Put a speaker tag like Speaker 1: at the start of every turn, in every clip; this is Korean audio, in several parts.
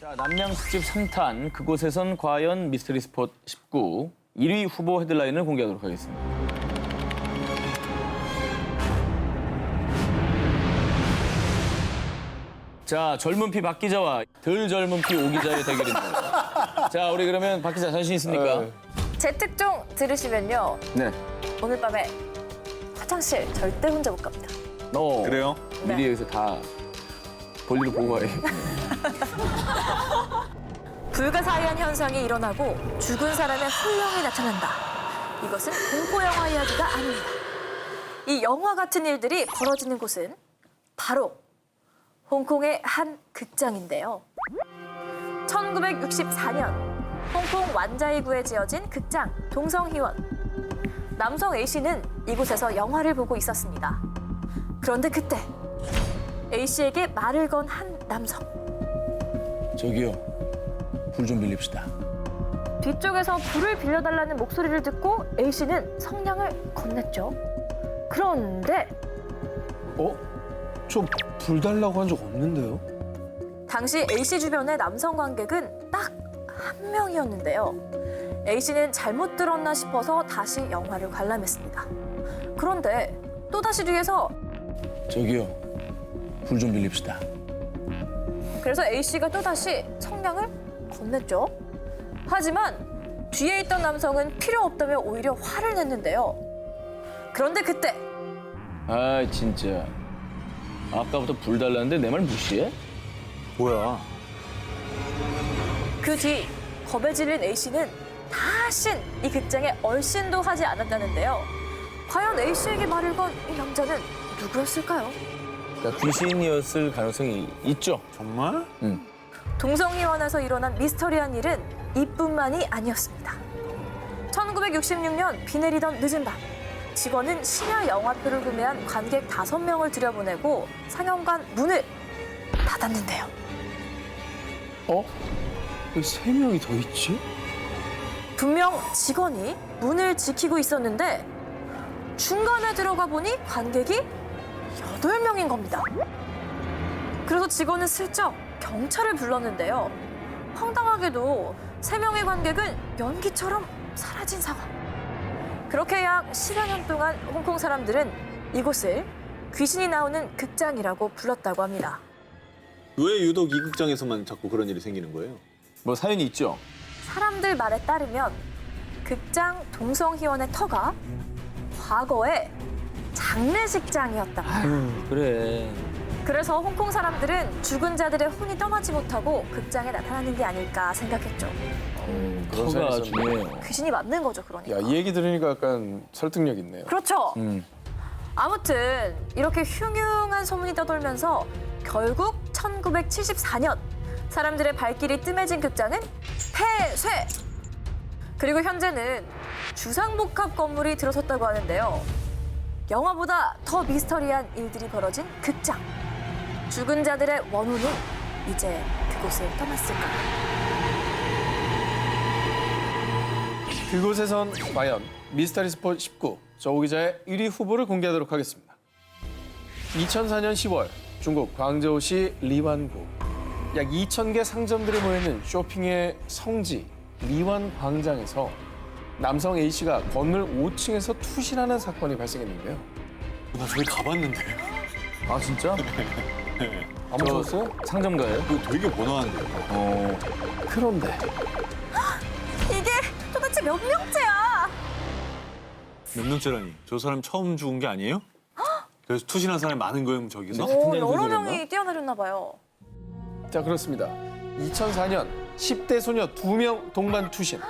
Speaker 1: 자, 남양 특집 3탄 그곳에선 과연 미스터리 스폿 19 1위 후보 헤드라인을 공개하도록 하겠습니다. 자, 젊은 피 박 기자와 덜 젊은 피 오 기자의 대결입니다. 자, 우리 그러면 박 기자 자신 있습니까?
Speaker 2: 제 특종 들으시면요.
Speaker 1: 네.
Speaker 2: 오늘 밤에 화장실 절대 혼자 못 갑니다.
Speaker 3: 그래요?
Speaker 1: 미리 여기서 다 볼일을 보고 와요.
Speaker 2: 불가사의한 현상이 일어나고 죽은 사람의 혼령이 나타난다. 이것은 공포 영화 이야기가 아닙니다. 이 영화 같은 일들이 벌어지는 곳은 바로 홍콩의 한 극장인데요. 1964년 홍콩 완자이구에 지어진 극장 동성희원. 남성 A씨는 이곳에서 영화를 보고 있었습니다. 그런데 그때 A씨에게 말을 건 한 남성.
Speaker 1: 저기요, 불 좀 빌립시다.
Speaker 2: 뒤쪽에서 불을 빌려달라는 목소리를 듣고 A씨는 성냥을 건넸죠. 그런데
Speaker 3: 저 불 달라고 한 적 없는데요?
Speaker 2: 당시 A씨 주변의 남성 관객은 딱 한 명이었는데요. A씨는 잘못 들었나 싶어서 다시 영화를 관람했습니다. 그런데 또다시 뒤에서
Speaker 1: 저기요, 불 좀 빌립시다.
Speaker 2: 그래서 A씨가 또다시 성냥을 건넸죠. 하지만 뒤에 있던 남성은 필요 없다며 오히려 화를 냈는데요. 그런데 그때
Speaker 1: 아, 진짜. 아까부터 불 달라는데 내 말 무시해?
Speaker 3: 뭐야?
Speaker 2: 그 뒤 겁에 질린 A씨는 다신 이 극장에 얼씬도 하지 않았다는데요. 과연 A씨에게 말을 건 이 남자는 누구였을까요?
Speaker 1: 그러니까 귀신이었을 가능성이 있죠.
Speaker 3: 정말?
Speaker 2: 동성희원에서 일어난 미스터리한 일은 이뿐만이 아니었습니다. 1966년 비 내리던 늦은 밤, 직원은 심야 영화표를 구매한 관객 5명을 들여보내고 상영관 문을 닫았는데요.
Speaker 3: 왜 3명이 더 있지?
Speaker 2: 분명 직원이 문을 지키고 있었는데 중간에 들어가 보니 관객이 8명인 겁니다. 그래서 직원은 슬쩍 경찰을 불렀는데요. 황당하게도 3명의 관객은 연기처럼 사라진 상황. 그렇게 약 10여 년 동안 홍콩 사람들은 이곳을 귀신이 나오는 극장이라고 불렀다고 합니다.
Speaker 4: 왜 유독 이 극장에서만 자꾸 그런 일이 생기는 거예요?
Speaker 1: 뭐 사연이 있죠.
Speaker 2: 사람들 말에 따르면 극장 동성희원의 터가 과거에 장례식장이었다.
Speaker 1: 그래.
Speaker 2: 그래서 홍콩 사람들은 죽은 자들의 혼이 떠나지 못하고 극장에 나타나는 게 아닐까 생각했죠.
Speaker 3: 그런
Speaker 1: 터가
Speaker 3: 사연이 있었네.
Speaker 1: 중요해요.
Speaker 2: 귀신이 맞는 거죠, 그러니까.
Speaker 3: 야, 이 얘기 들으니까 약간 설득력 있네요.
Speaker 2: 그렇죠.
Speaker 1: 음.
Speaker 2: 아무튼 이렇게 흉흉한 소문이 떠돌면서 결국 1974년 사람들의 발길이 뜸해진 극장은 폐쇄! 그리고 현재는 주상복합 건물이 들어섰다고 하는데요. 영화보다 더 미스터리한 일들이 벌어진 극장. 죽은 자들의 원혼은 이제 그곳을 떠났을까요?
Speaker 3: 그곳에선 과연 미스터리 스폿 19 저우 기자의 1위 후보를 공개하도록 하겠습니다. 2004년 10월 중국 광저우시 리완구 약 2,000개 상점들이 모여있는 쇼핑의 성지 리완 광장에서 남성 A씨가 건물 5층에서 투신하는 사건이 발생했는데요.
Speaker 4: 나 저기 가봤는데.
Speaker 1: 아, 진짜?
Speaker 3: 안 무서웠어요?
Speaker 1: 상점가예요?
Speaker 4: 그거 되게 번화한데요.
Speaker 3: 그런데
Speaker 2: 이게 도대체 몇 명째야?
Speaker 4: 몇 년째라니? 저 사람 처음 죽은 게 아니에요? 그래서 투신한 사람이 많은 거예요, 저기서?
Speaker 1: 네.
Speaker 2: 오, 여러
Speaker 1: 소리였나?
Speaker 2: 명이 뛰어내렸나 봐요.
Speaker 3: 자, 그렇습니다. 2004년 10대 소녀 2명 동반 투신,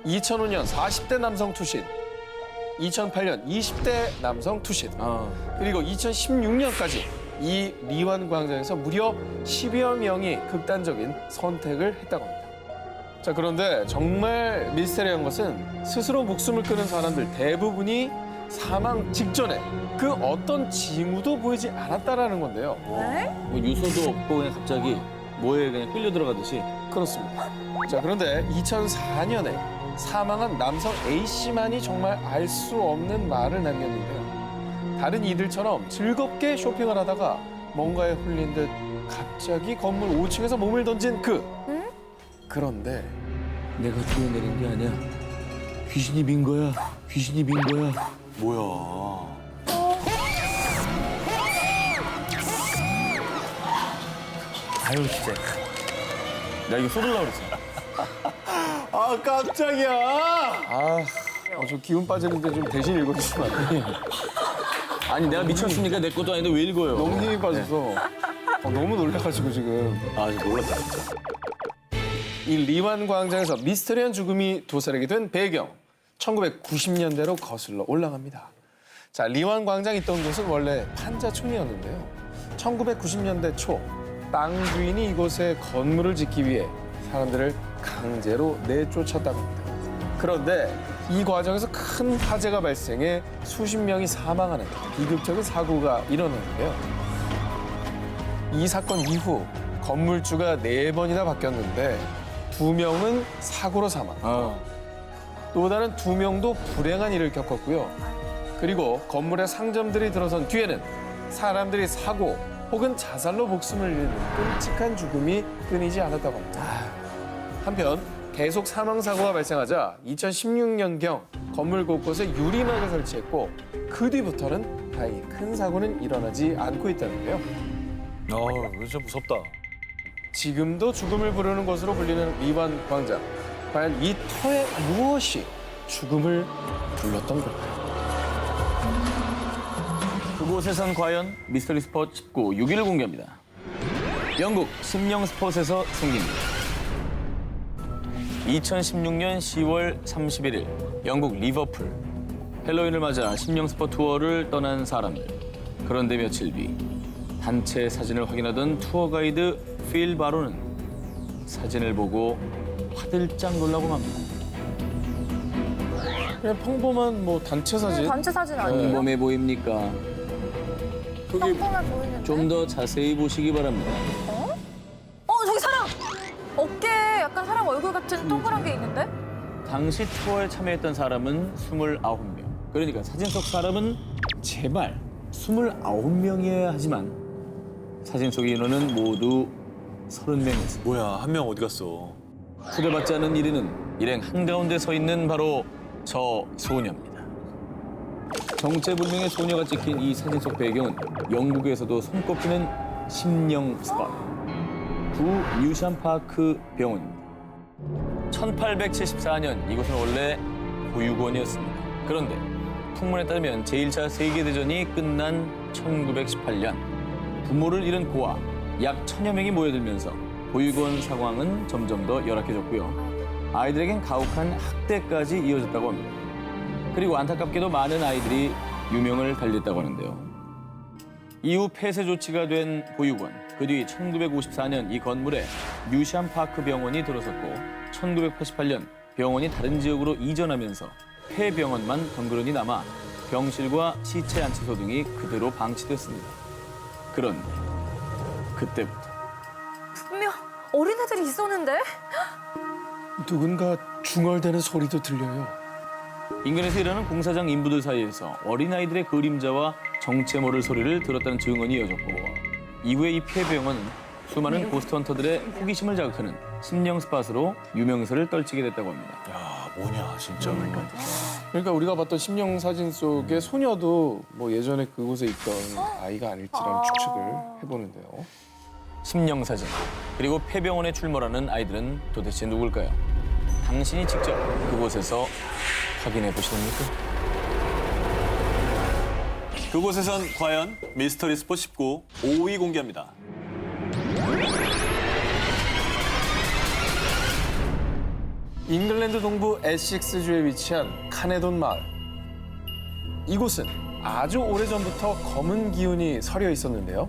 Speaker 3: 2005년 40대 남성 투신, 2008년 20대 남성 투신, 그리고 2016년까지 이 리완 광장에서 무려 10여 명이 극단적인 선택을 했다고 합니다. 자, 그런데 정말 미스테리한 것은 스스로 목숨을 끊은 사람들 대부분이 사망 직전에 그 어떤 징후도 보이지 않았다라는 건데요.
Speaker 2: 네?
Speaker 1: 뭐 유서도 없고 그냥 갑자기 뭐에 그냥 끌려 들어가듯이.
Speaker 3: 그렇습니다. 자, 그런데 2004년에 사망한 남성 A씨만이 정말 알 수 없는 말을 남겼는데요. 다른 이들처럼 즐겁게 쇼핑을 하다가 뭔가에 홀린 듯 갑자기 건물 5층에서 몸을 던진 그런데
Speaker 1: 내가 뛰어내린 게 아니야. 귀신이 민 거야. 귀신이 민 거야.
Speaker 4: 뭐야.
Speaker 1: 아유 진짜. 나 이거 쏟으려고 그랬어.
Speaker 3: 아 깜짝이야. 저 기운 빠졌는데 좀 대신 읽어주시면 안 돼요?
Speaker 1: 아니 내가 미쳤으니까 내 것도 아닌데 왜 읽어요?
Speaker 3: 너무 힘이 빠져서 너무 놀라가지고 지금.
Speaker 4: 아, 진짜 놀랐다, 진짜.
Speaker 3: 이 리완 광장에서 미스터리한 죽음이 도사리게 된 배경 1990년대로 거슬러 올라갑니다. 자, 리완 광장 있던 곳은 원래 판자촌이었는데요. 1990년대 초 땅 주인이 이곳에 건물을 짓기 위해 사람들을 강제로 내쫓았다고 합니다. 그런데 이 과정에서 큰 화재가 발생해 수십 명이 사망하는 비극적인 사고가 일어났는데요. 이 사건 이후 건물주가 4번이나 바뀌었는데 2명은 사고로 사망, 또 다른 2명도 불행한 일을 겪었고요. 그리고 건물에 상점들이 들어선 뒤에는 사람들이 사고 혹은 자살로 목숨을 잃는 끔찍한 죽음이 끊이지 않았다고 합니다. 한편 계속 사망사고가 발생하자 2016년경 건물 곳곳에 유리막을 설치했고 그 뒤부터는 다행히 큰 사고는 일어나지 않고 있다는데요.
Speaker 4: 진짜 무섭다.
Speaker 3: 지금도 죽음을 부르는 곳으로 불리는 리완 광장. 과연 이 터에 무엇이 죽음을 불렀던 걸까요?
Speaker 1: 그곳에선 과연 미스터리 스폿 19 6위를 공개합니다. 영국 심령 스폿에서 생깁니다. 2016년 10월 31일 영국 리버풀 헬로윈을 맞아 심령 스폿 투어를 떠난 사람들. 그런데 며칠 뒤 단체 사진을 확인하던 투어 가이드 필 바로는 사진을 보고 화들짝 놀라고 맙니다.
Speaker 3: 그냥 평범한 뭐 단체 사진.
Speaker 2: 단체 사진 아니에요?
Speaker 1: 평범해 보입니까?
Speaker 2: 평범해 보이는데?
Speaker 1: 좀 더 자세히 보시기 바랍니다.
Speaker 2: 저기 사람! 어깨에 약간 사람 얼굴 같은 동그란 게 있는데?
Speaker 1: 당시 투어에 참여했던 사람은 29명. 그러니까 사진 속 사람은 제발 29명이어야 하지만 사진 속 인원은 모두 30명이었습니다.
Speaker 4: 뭐야, 한 명 어디 갔어?
Speaker 1: 초대받지 않은 1위는 일행 한가운데 서 있는 바로 저 소녀입니다. 정체불명의 소녀가 찍힌 이 사진 속 배경은 영국에서도 손꼽히는 심령 스팟, 구 뮤샴 파크 병원입니다. 1874년 이곳은 원래 보육원이었습니다. 그런데 풍문에 따르면 제1차 세계대전이 끝난 1918년 부모를 잃은 고아 약 1000여 명이 모여들면서 보육원 상황은 점점 더 열악해졌고요. 아이들에겐 가혹한 학대까지 이어졌다고 합니다. 그리고 안타깝게도 많은 아이들이 유명을 달렸다고 하는데요. 이후 폐쇄 조치가 된 보육원, 그 뒤 1954년 이 건물에 뮤샴 파크 병원이 들어섰고 1988년 병원이 다른 지역으로 이전하면서 폐병원만 덩그러니 남아 병실과 시체 안치소 등이 그대로 방치됐습니다. 그런데 그때부터
Speaker 2: 분명 어린애들이 있었는데?
Speaker 3: 누군가 중얼대는 소리도 들려요.
Speaker 1: 인근에서 일하는 공사장 인부들 사이에서 어린아이들의 그림자와 정체 모를 소리를 들었다는 증언이 이어졌고 이후에 이 폐병원은 수많은 고스트헌터들의 호기심을 자극하는 심령 스팟으로 유명세를 떨치게 됐다고 합니다.
Speaker 4: 야, 뭐냐, 진짜.
Speaker 3: 그러니까 우리가 봤던 심령 사진 속의 소녀도 뭐 예전에 그곳에 있던 아이가 아닐지라는 추측을 해보는데요.
Speaker 1: 심령 사진, 그리고 폐병원에 출몰하는 아이들은 도대체 누굴까요? 당신이 직접 그곳에서 확인해 보시렵니까?
Speaker 4: 그곳에선 과연 미스터리 스폿 19 5위 공개합니다.
Speaker 3: 잉글랜드 동부 에식스주에 위치한 카네돈 마을. 이곳은 아주 오래전부터 검은 기운이 서려 있었는데요.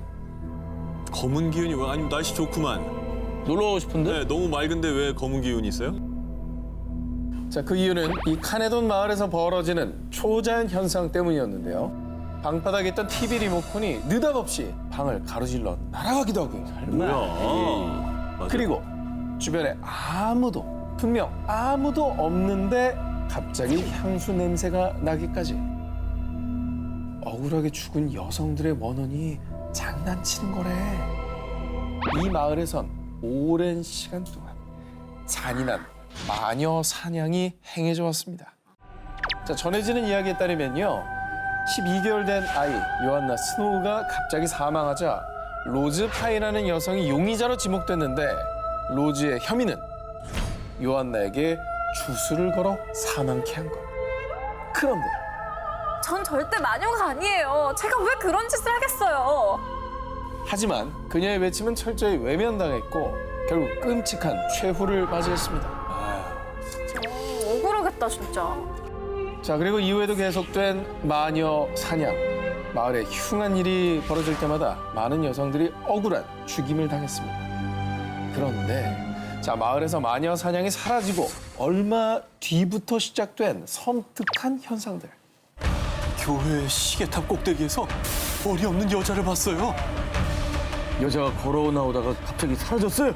Speaker 4: 검은 기운이 왜? 아니, 날씨 좋구만.
Speaker 1: 놀러 가고 싶은데?
Speaker 4: 네, 너무 맑은데 왜 검은 기운이 있어요?
Speaker 3: 자, 그 이유는 이 카네돈 마을에서 벌어지는 초자연 현상 때문이었는데요. 방바닥에 있던 TV 리모컨이 느닷없이 방을 가로질러 날아가기도 하고요.
Speaker 4: 뭐야. 맞아.
Speaker 3: 그리고 주변에 분명 아무도 없는데 갑자기 향수 냄새가 나기까지. 억울하게 죽은 여성들의 원혼이 장난치는 거래. 이 마을에선 오랜 시간 동안 잔인한 마녀 사냥이 행해져 왔습니다. 자, 전해지는 이야기에 따르면요. 12개월 된 아이 요한나 스노우가 갑자기 사망하자 로즈 파이라는 여성이 용의자로 지목됐는데 로즈의 혐의는 요한나에게 주술을 걸어 사망케 한 것. 그런데
Speaker 2: 전 절대 마녀가 아니에요. 제가 왜 그런 짓을 하겠어요.
Speaker 3: 하지만 그녀의 외침은 철저히 외면당했고 결국 끔찍한 최후를 맞이했습니다.
Speaker 2: 억울하겠다 진짜.
Speaker 3: 자, 그리고 이후에도 계속된 마녀 사냥. 마을에 흉한 일이 벌어질 때마다 많은 여성들이 억울한 죽임을 당했습니다. 그런데 자, 마을에서 마녀 사냥이 사라지고 얼마 뒤부터 시작된 섬뜩한 현상들.
Speaker 4: 교회 시계탑 꼭대기에서 머리 없는 여자를 봤어요.
Speaker 1: 여자가 걸어 나오다가 갑자기 사라졌어요.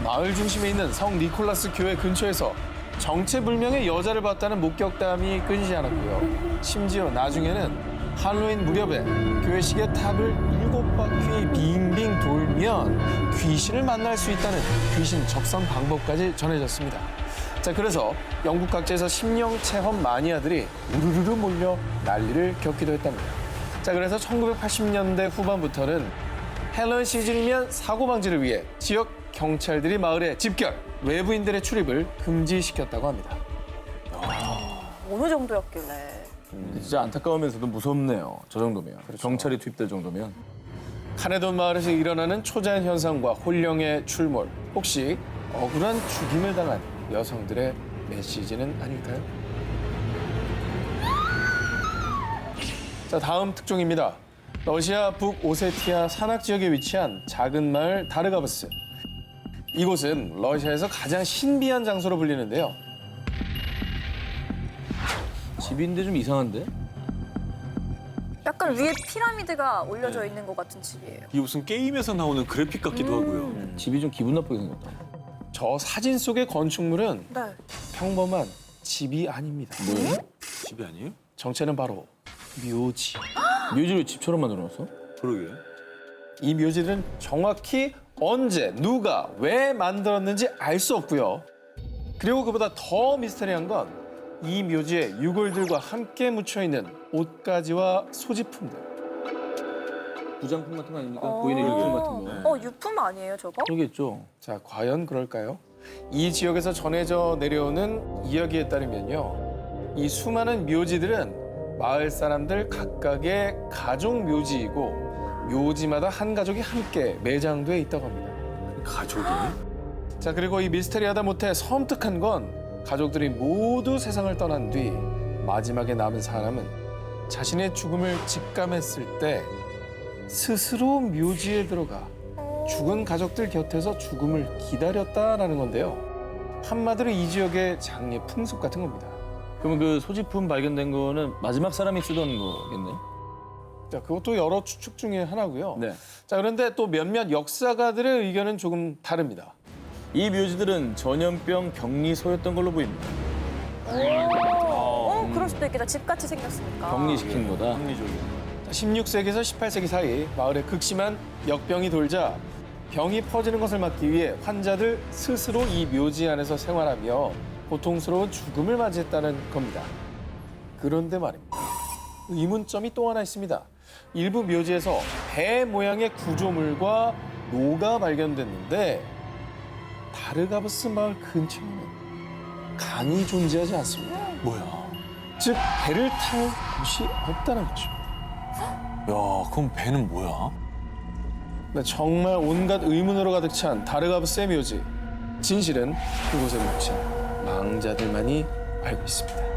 Speaker 3: 마을 중심에 있는 성 니콜라스 교회 근처에서 정체불명의 여자를 봤다는 목격담이 끊이지 않았고요. 심지어 나중에는 할로윈 무렵에 교회 시계탑을 7바퀴 빙빙 돌면 귀신을 만날 수 있다는 귀신 접선 방법까지 전해졌습니다. 자, 그래서 영국 각지에서 심령 체험 마니아들이 우르르르 몰려 난리를 겪기도 했답니다. 자, 그래서 1980년대 후반부터는 헬로윈 시즌이면 사고 방지를 위해 지역 경찰들이 마을에 집결, 외부인들의 출입을 금지시켰다고 합니다.
Speaker 2: 어느 정도였길래.
Speaker 1: 진짜 안타까우면서도 무섭네요. 저 정도면. 경찰이 투입될 정도면.
Speaker 3: 카네돈 마을에서 일어나는 초자연 현상과 혼령의 출몰. 혹시 억울한 죽임을 당한 여성들의 메시지는 아닐까요? 자, 다음 특종입니다. 러시아 북오세티아 산악 지역에 위치한 작은 마을 다르가브스. 이곳은 러시아에서 가장 신비한 장소로 불리는데요.
Speaker 1: 집인데 좀 이상한데?
Speaker 2: 약간 위에 피라미드가 올려져 있는 것 같은 집이에요.
Speaker 4: 이게 무슨 게임에서 나오는 그래픽 같기도 하고요.
Speaker 1: 집이 좀 기분 나쁘게 생겼다.
Speaker 3: 저 사진 속의 건축물은
Speaker 2: 네.
Speaker 3: 평범한 집이 아닙니다.
Speaker 1: 뭐예요?
Speaker 4: 집이 아니에요?
Speaker 3: 정체는 바로 묘지.
Speaker 1: 묘지를 집처럼 만들어놨어?
Speaker 4: 그러게.
Speaker 3: 이 묘지들은 정확히 언제, 누가, 왜 만들었는지 알 수 없고요. 그리고 그보다 더 미스터리한 건 이 묘지에 유골들과 함께 묻혀있는 옷가지와 소지품들.
Speaker 1: 부장품 같은 거 아닙니까? 보이는 유품 같은 거.
Speaker 2: 유품 아니에요 저거?
Speaker 1: 그러겠죠.
Speaker 3: 자, 과연 그럴까요? 이 지역에서 전해져 내려오는 이야기에 따르면요. 이 수많은 묘지들은 마을 사람들 각각의 가족 묘지이고 묘지마다 한 가족이 함께 매장돼 있다고 합니다.
Speaker 4: 가족이?
Speaker 3: 자, 그리고 이 미스테리하다 못해 섬뜩한 건 가족들이 모두 세상을 떠난 뒤 마지막에 남은 사람은 자신의 죽음을 직감했을 때 스스로 묘지에 들어가 죽은 가족들 곁에서 죽음을 기다렸다라는 건데요. 한마디로 이 지역의 장례 풍습 같은 겁니다.
Speaker 1: 그러면 그 소지품 발견된 거는 마지막 사람이 쓰던 거겠네?
Speaker 3: 자, 그것도 여러 추측 중에 하나고요.
Speaker 1: 네.
Speaker 3: 자, 그런데 또 몇몇 역사가들의 의견은 조금 다릅니다.
Speaker 1: 이 묘지들은 전염병 격리소였던 걸로 보입니다.
Speaker 2: 그럴 수도 있겠다. 집같이 생겼으니까.
Speaker 1: 격리시킨 거다.
Speaker 4: 합리적이야.
Speaker 3: 16세기에서 18세기 사이 마을에 극심한 역병이 돌자 병이 퍼지는 것을 막기 위해 환자들 스스로 이 묘지 안에서 생활하며 고통스러운 죽음을 맞이했다는 겁니다. 그런데 말입니다. 의문점이 또 하나 있습니다. 일부 묘지에서 배 모양의 구조물과 노가 발견됐는데 다르가브스 마을 근처에는 강이 존재하지 않습니다.
Speaker 4: 뭐야?
Speaker 3: 즉 배를 탈 곳이 없다는 거죠.
Speaker 4: 야, 그럼 배는 뭐야?
Speaker 3: 네, 정말 온갖 의문으로 가득 찬 다르가브스의 묘지. 진실은 그곳에 묻힌 망자들만이 알고 있습니다.